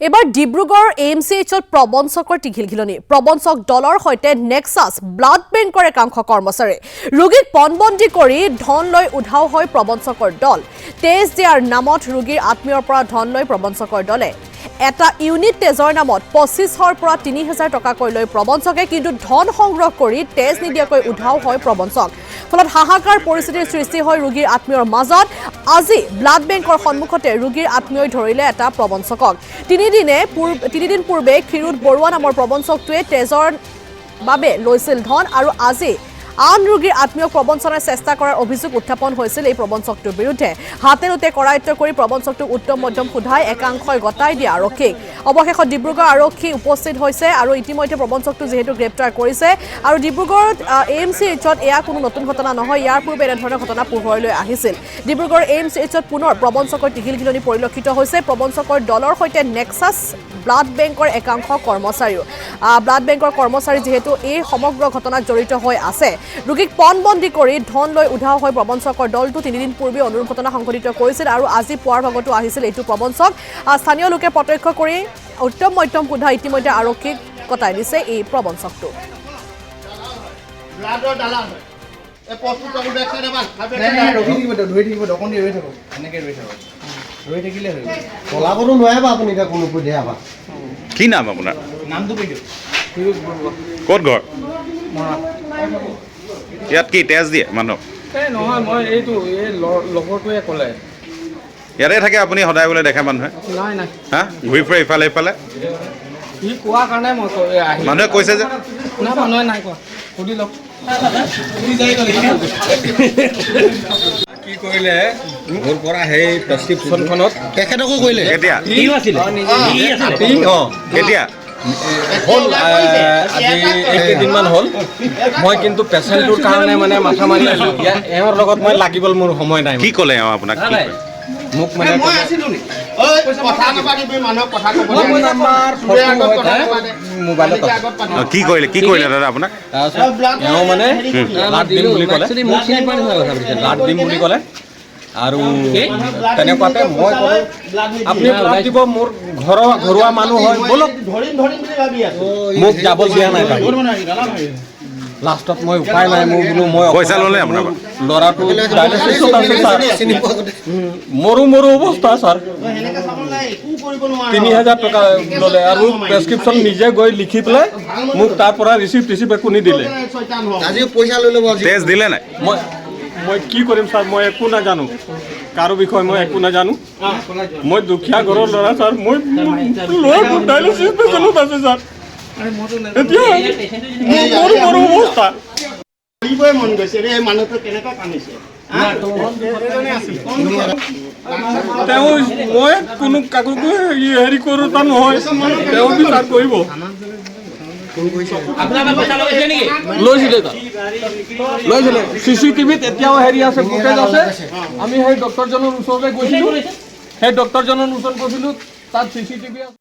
এবাৰ ডিব্ৰুগড় AMCHত প্ৰবঞ্চকৰ টিঘিলঘিলনি প্ৰবঞ্চক দলৰ সৈতে নেক্সাছ ব্লাড বেংকৰ একাংশ কৰ্মচাৰী ৰোগীক পণবন্দী কৰি ধন লৈ উধাও হয় প্ৰবঞ্চকৰ দল তেজ দিয়াৰ নামত ৰোগীৰ আত্মীয়ৰ পৰা ধন লৈ প্ৰবঞ্চকৰ দলে এটা ইউনিট তেজৰ নামত 2500ৰ পৰা 3000 টকাকৈ লৈ প্ৰবঞ্চকে কিন্তু ধন সংগ্ৰহ কৰি তেজ নিদিয়াকৈ উধাও হয় প্ৰবঞ্চক ফলত হাহাকাৰ পৰিস্থিতিৰ সৃষ্টি হয় ৰোগীৰ আত্মীয়ৰ মাজত আজি ব্লাড বেংকৰ সন্মুখতে ৰোগীৰ আত্মীয়ই ধৰিলে এটা প্ৰবঞ্চকক তিনিদিন পূৰ্বে ক্ষীৰোদ বৰুৱা নামৰ প্ৰবঞ্চকটোৱে তেজৰ বাবে লৈছিল ধন আৰু আজি আন ৰোগীৰ আত্মীয়ক প্ৰবঞ্চনাৰ চেষ্টা কৰাৰ অভিযোগ উত্থাপন হৈছিল এই প্ৰবঞ্চকটোৰ বিৰুদ্ধে হাতেৰোতে কৰায়ত্ব কৰি প্ৰবঞ্চকটোক উত্তম মধ্যম সোধাই একাংশই গতাই দিয়া আৰক্ষীক অৱশেষত ডিব্ৰুগড় আৰক্ষী উপস্থিত হৈছে আৰু ইতিমধ্যে প্ৰবঞ্চকটো যেহেতু গ্ৰেপ্তাৰ কৰিছে আৰু ডিব্ৰুগড়ত AMCHত এয়া কোনো নতুন ঘটনা নহয় ইয়াৰ পূৰ্বে এনেধৰণৰ ঘটনা পোহৰলৈ আহিছিল ডিব্ৰুগড় AMCHত পুনৰ প্ৰবঞ্চকৰ টিঘিলঘিলনি পৰিলক্ষিত হৈছে প্ৰবঞ্চকৰ দলৰ সৈতে নেক্সাছ ব্লাড বেংকৰ একাংশ কৰ্মচাৰীও ব্লাড বেংকৰ কৰ্মচাৰী যেহেতু এই সমগ্ৰ ঘটনাত জড়িত হৈ আছে ৰোগীক পণবন্দী কৰি ধন লৈ উধাও হৈ প্ৰবঞ্চকৰ দলটো তিনিদিন পূৰ্বে অনুৰূপ ঘটনা সংঘটিত কৰিছিল আৰু আজি পুৱাৰ ভাগতো আহিছিল এইটো প্ৰবঞ্চক স্থানীয় লোকে প্ৰত্যক্ষ কৰি উত্তম মধ্যম সোধা ইতিমধ্যে আৰক্ষীক কটাই দিছে এই প্ৰবঞ্চকটো কি নাম আপোনাৰ ক'ত ঘৰ ইয়াত কি তেজ দিয়ে মানুহ নহয় মই এইটো এই লগৰটোৱে ক'লে ইয়াতে থাকে আপুনি সদায় বোলে দেখা মানুহে নাই নাই হা ঘূৰি ফুৰে ইফালে ইফালে সি কোৱাৰ কাৰণে মই মানুহে কৈছে যে না মানুহে নাই কোৱা সুধি লওক কি কৰিলে মোৰ পৰা সেই প্ৰেছক্ৰিপশ্যনখনত তেখেতকো কৰিলে কেতিয়া কেতিয়া হ'ল আজি এইকেইদিনমান হ'ল মই কিন্তু পেচেণ্টটোৰ কাৰণে মানে মাথা মাৰি আছোঁ এওঁৰ লগত মই লাগিবল মোৰ সময় নাই কি ক'লে এওঁ আপোনাক মোক মানে কি কৰিলে দাদা আপোনাক এওঁ মানে ব্লাড দিম বুলি ক'লে ব্লাড দিম বুলি ক'লে আৰু তেনেকুৱাতে মই ক'লোঁ আপুনি ব্লাড দিব মোৰ ঘৰুৱা মানুহ হয় বলক মোক যাব দিয়া নাই লাষ্টত মই উপায় নাই মোৰ বোলো মই পইচা ল'লে আপোনাৰ ল'ৰাটো মৰো অৱস্থা ছাৰ 3000 টকা ল'লে আৰু প্ৰেছক্ৰিপশ্যন নিজে গৈ লিখি পেলাই মোক তাৰ পৰা ৰিচিপ্ট একো নিদিলে তেজ দিলে নাই মই কি কৰিম ছাৰ মই একো নাজানো কাৰো বিষয়ে মই একো নাজানো মই দুখীয়া ঘৰৰ ল'ৰা ছাৰ মই ল'ৰাটো ডায়েলিচিছ পেচেণ্টত আছে ছাৰ এতিয়া মোৰ অৱস্থা মন গৈছে ৰে মানুহটো কেনেকুৱা কামিছে তেওঁ মই কোনো কাকো হেৰি কৰোঁ তাৰ নহয় তেওঁ বিচাৰ কৰিব লৈছিলে CCTVত এতিয়াও হেৰি আছে ফুটেজ আছে আমি সেই ডক্টৰজনৰ ওচৰলৈ গৈছিলোঁ সেই ডক্টৰজনৰ ওচৰত গৈছিলোঁ তাত CCTV আছে